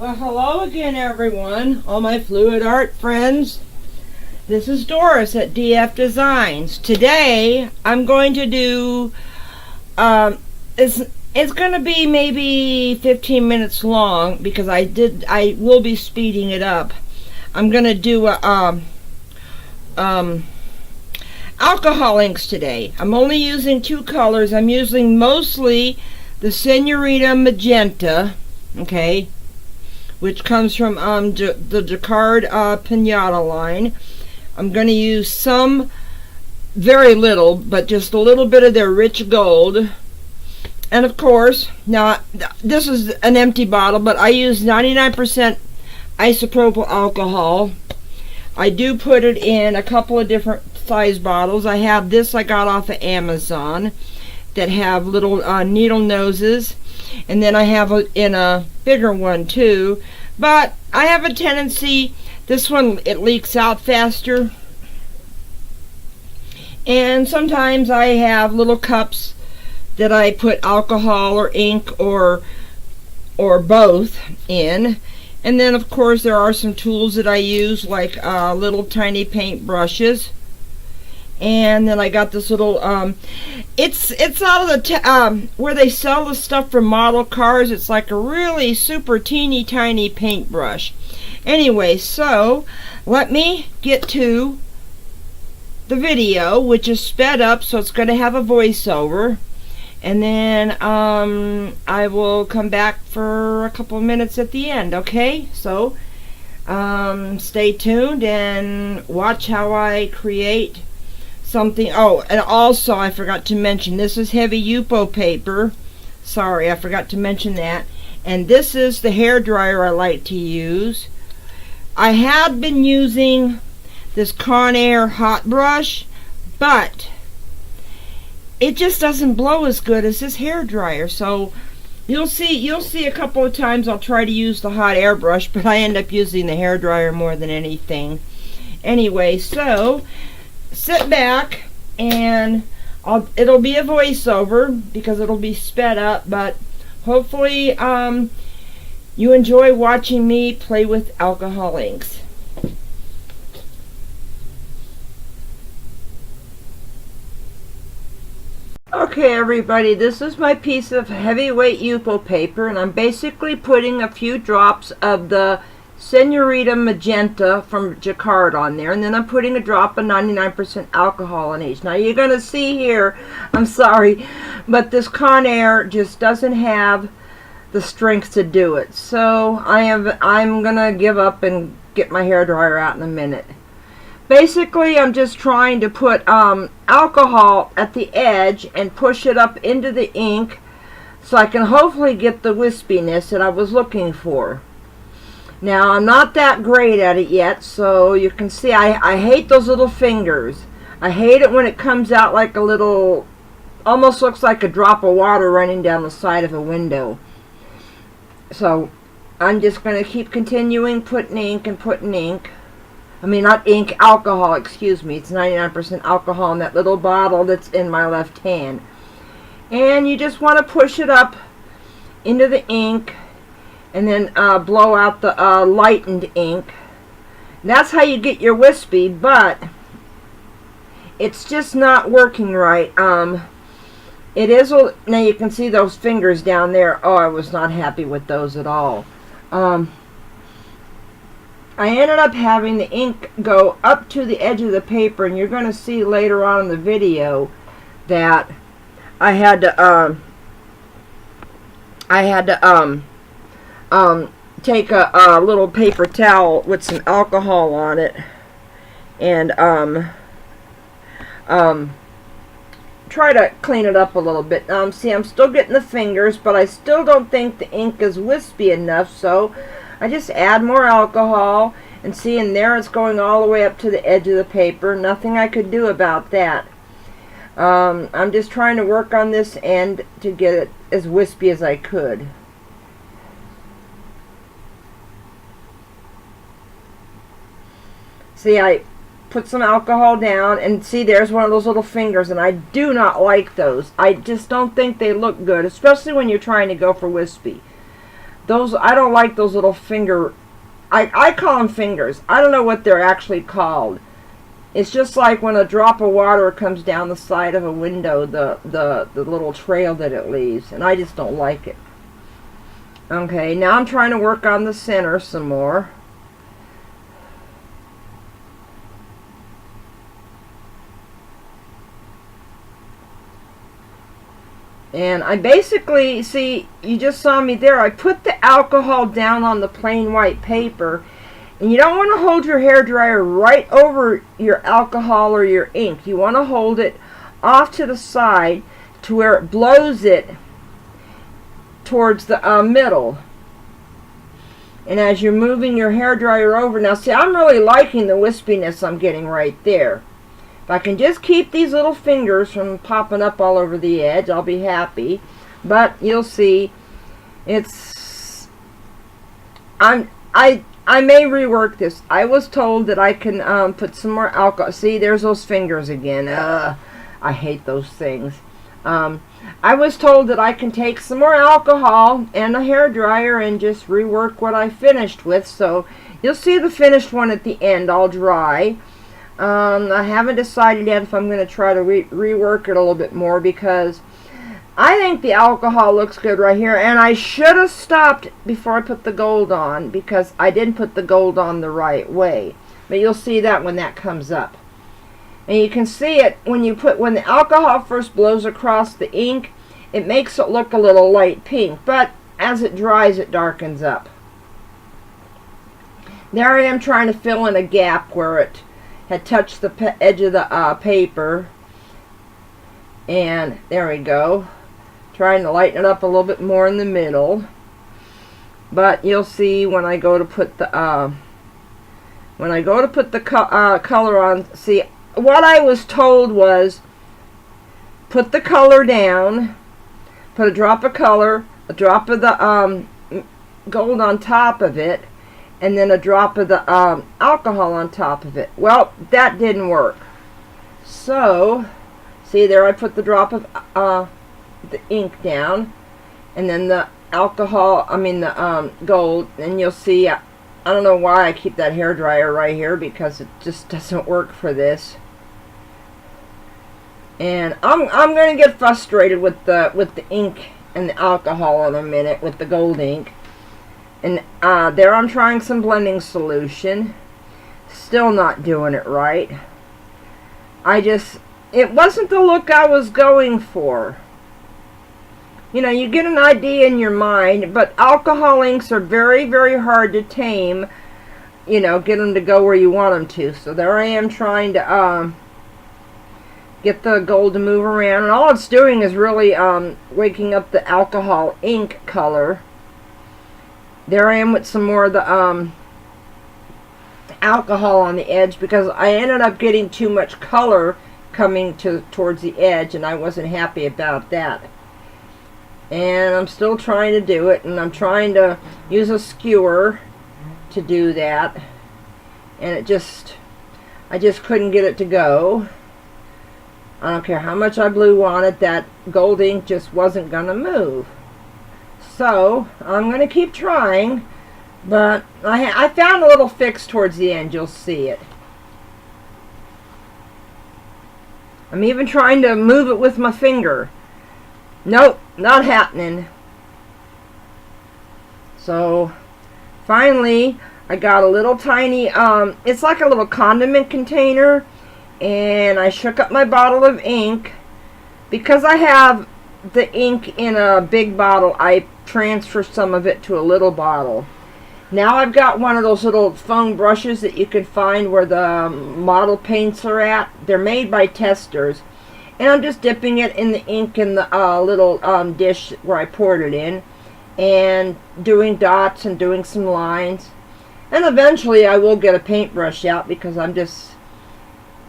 Well, hello again, everyone, all my fluid art friends. This is Doris at DF Designs. Today, I'm going to do, it's going to be maybe 15 minutes long because I will be speeding it up. I'm going to do alcohol inks today. I'm only using two colors. I'm using mostly the Senorita Magenta, okay, which comes from the Jacquard Pinata line. I'm going to use some, very little, but just a little bit of their rich gold. And of course, now this is an empty bottle, but I use 99% isopropyl alcohol. I do put it in a couple of different size bottles. I have this I got off of Amazon that have little needle noses. And then I have in a bigger one too, but I have a tendency, this one it leaks out faster, and sometimes I have little cups that I put alcohol or ink or both in. And then of course there are some tools that I use, like little tiny paint brushes. And then I got this little, it's out of the, where they sell the stuff for model cars. It's like a really super teeny tiny paintbrush. Anyway, so let me get to the video, which is sped up, so it's going to have a voiceover. And then I will come back for a couple of minutes at the end, okay? So stay tuned and watch how I create something. Oh, and also I forgot to mention, this is heavy Yupo paper. Sorry, I forgot to mention that. And this is the hair dryer I like to use. I had been using this Conair hot brush, but it just doesn't blow as good as this hair dryer. So you'll see a couple of times I'll try to use the hot air brush, but I end up using the hair dryer more than anything. Anyway, so sit back and it'll be a voiceover because it'll be sped up, but hopefully you enjoy watching me play with alcohol inks. Okay, everybody, this is my piece of heavyweight Yupo paper, and I'm basically putting a few drops of the Senorita Magenta from Jacquard on there, and then I'm putting a drop of 99% alcohol in each. Now you're going to see here, I'm sorry, but this Conair just doesn't have the strength to do it. So I'm going to give up and get my hair dryer out in a minute. Basically, I'm just trying to put alcohol at the edge and push it up into the ink so I can hopefully get the wispiness that I was looking for. Now, I'm not that great at it yet, so you can see I hate those little fingers. I hate it when it comes out like a little, almost looks like a drop of water running down the side of a window. So, I'm just going to keep continuing putting ink and putting ink. I mean, not ink, alcohol, excuse me. It's 99% alcohol in that little bottle that's in my left hand. And you just want to push it up into the ink, and then blow out the lightened ink. That's how you get your wispy, but it's just not working right. It is, now you can see those fingers down there. Oh, I was not happy with those at all. I ended up having the ink go up to the edge of the paper, and you're going to see later on in the video that I had to take a little paper towel with some alcohol on it and try to clean it up a little bit. See, I'm still getting the fingers, but I still don't think the ink is wispy enough, so I just add more alcohol, and see, in there it's going all the way up to the edge of the paper. Nothing I could do about that. I'm just trying to work on this end to get it as wispy as I could. See, I put some alcohol down, and see, there's one of those little fingers, and I do not like those. I just don't think they look good, especially when you're trying to go for wispy. Those, I don't like those little finger, I call them fingers. I don't know what they're actually called. It's just like when a drop of water comes down the side of a window, the little trail that it leaves. And I just don't like it. Okay, now I'm trying to work on the center some more. And I basically, see, you just saw me there, I put the alcohol down on the plain white paper, and you don't want to hold your hairdryer right over your alcohol or your ink. You want to hold it off to the side to where it blows it towards the middle. And as you're moving your hairdryer over, now see, I'm really liking the wispiness I'm getting right there. If I can just keep these little fingers from popping up all over the edge, I'll be happy. But you'll see, it's, I may rework this. I was told that I can put some more alcohol. See, there's those fingers again. I hate those things. I was told that I can take some more alcohol and a hairdryer and just rework what I finished with. So you'll see the finished one at the end, all dry. I haven't decided yet if I'm going to try to rework it a little bit more, because I think the alcohol looks good right here, and I should have stopped before I put the gold on, because I didn't put the gold on the right way. But you'll see that when that comes up. And you can see it when the alcohol first blows across the ink, it makes it look a little light pink, but as it dries it darkens up. There I am trying to fill in a gap where it had touched the edge of the paper, and there we go, trying to lighten it up a little bit more in the middle. But you'll see when I go to put the color on, see, what I was told was put the color down, put a drop of color, a drop of the gold on top of it, and then a drop of the alcohol on top of it. Well, that didn't work. So, see there, I put the drop of the ink down, and then the alcohol, the gold, and you'll see, I don't know why I keep that hairdryer right here, because it just doesn't work for this. And I'm going to get frustrated with the ink and the alcohol in a minute, with the gold ink. And there I'm trying some blending solution. Still not doing it right. It wasn't the look I was going for. You know, you get an idea in your mind, but alcohol inks are very, very hard to tame. You know, get them to go where you want them to. So there I am trying to get the gold to move around. And all it's doing is really waking up the alcohol ink color. There I am with some more of the alcohol on the edge, because I ended up getting too much color coming towards the edge, and I wasn't happy about that. And I'm still trying to do it, and I'm trying to use a skewer to do that, and I just couldn't get it to go. I don't care how much I blew on it, that gold ink just wasn't gonna move. So I'm going to keep trying, but I found a little fix towards the end. You'll see it. I'm even trying to move it with my finger. Nope, not happening. So finally I got a little tiny, it's like a little condiment container, and I shook up my bottle of ink. Because I have the ink in a big bottle, I transfer some of it to a little bottle. Now I've got one of those little foam brushes that you can find where the model paints are at. They're made by Testors, and I'm just dipping it in the ink in the little dish where I poured it in, and doing dots and doing some lines. And eventually I will get a paintbrush out, because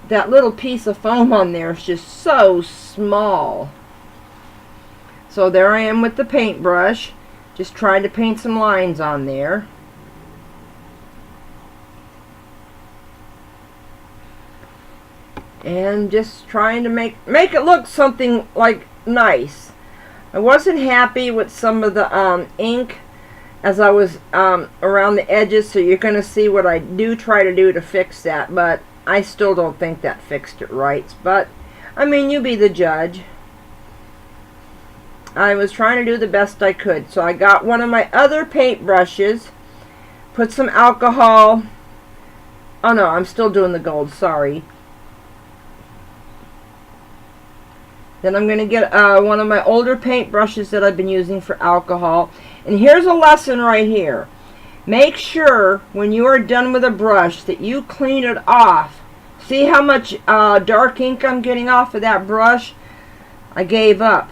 that little piece of foam on there is just so small. So there I am with the paintbrush, just trying to paint some lines on there. And just trying to make it look something like nice. I wasn't happy with some of the ink as I was around the edges, so you're going to see what I do try to do to fix that, but I still don't think that fixed it right. But I mean, you be the judge. I was trying to do the best I could. So I got one of my other paint brushes, put some alcohol. Oh no, I'm still doing the gold, sorry. Then I'm going to get one of my older paint brushes that I've been using for alcohol. And here's a lesson right here. Make sure when you are done with a brush that you clean it off. See how much dark ink I'm getting off of that brush? I gave up.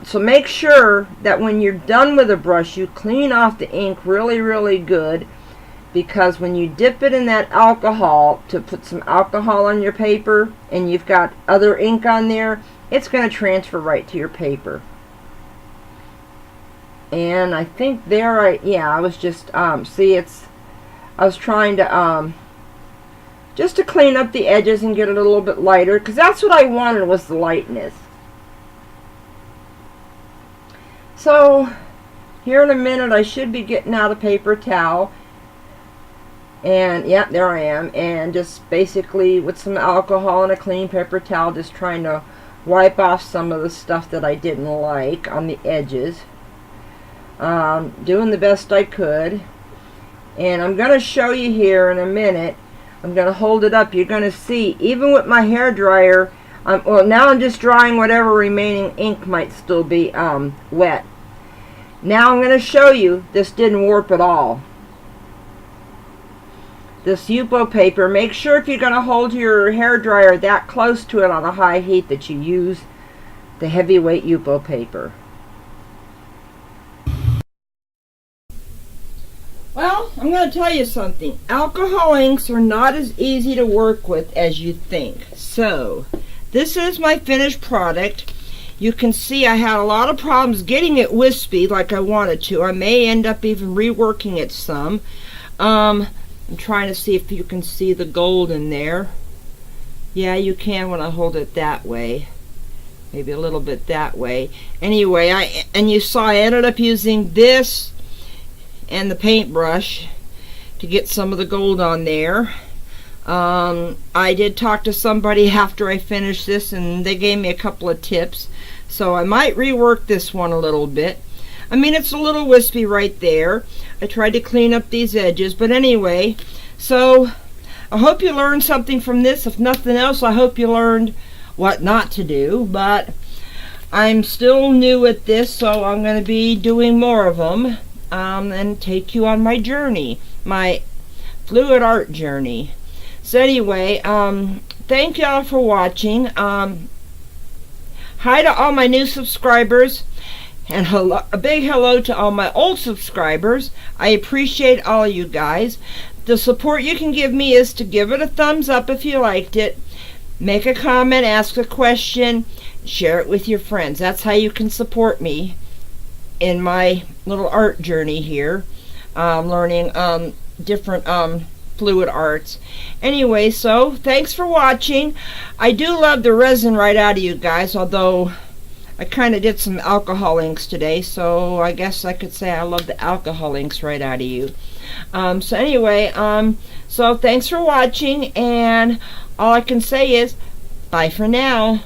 So make sure that when you're done with a brush, you clean off the ink really, really good. Because when you dip it in that alcohol to put some alcohol on your paper and you've got other ink on there, it's going to transfer right to your paper. And I think there I was just see, I was trying to just to clean up the edges and get it a little bit lighter, because that's what I wanted, was the lightness. So here in a minute I should be getting out a paper towel, and yeah, there I am, and just basically with some alcohol and a clean paper towel, just trying to wipe off some of the stuff that I didn't like on the edges. Doing the best I could. And I'm going to show you here in a minute. I'm going to hold it up. You're going to see, even with my hair dryer, well, now I'm just drying whatever remaining ink might still be wet. Now I'm going to show you this didn't warp at all. This Yupo paper, make sure if you're going to hold your hair dryer that close to it on a high heat that you use the heavyweight Yupo paper. Well, I'm going to tell you something. Alcohol inks are not as easy to work with as you think. So, this is my finished product. You can see I had a lot of problems getting it wispy like I wanted to. I may end up even reworking it some. I'm trying to see if you can see the gold in there. Yeah, you can when I hold it that way. Maybe a little bit that way. Anyway, and you saw I ended up using this and the paintbrush to get some of the gold on there. I did talk to somebody after I finished this, and they gave me a couple of tips, so I might rework this one a little bit. I mean, it's a little wispy right there. I tried to clean up these edges, but anyway, so I hope you learned something from this. If nothing else, I hope you learned what not to do, but I'm still new at this, so I'm going to be doing more of them. And take you on my journey, my fluid art journey. So anyway, thank y'all for watching. Hi to all my new subscribers, and a big hello to all my old subscribers. I appreciate all you guys. The support you can give me is to give it a thumbs up if you liked it, make a comment, ask a question, share it with your friends. That's how you can support me in my little art journey here, learning different fluid arts. Anyway, so thanks for watching. I do love the resin right out of you guys, although I kind of did some alcohol inks today, so I guess I could say I love the alcohol inks right out of you. So anyway, so thanks for watching, and all I can say is bye for now.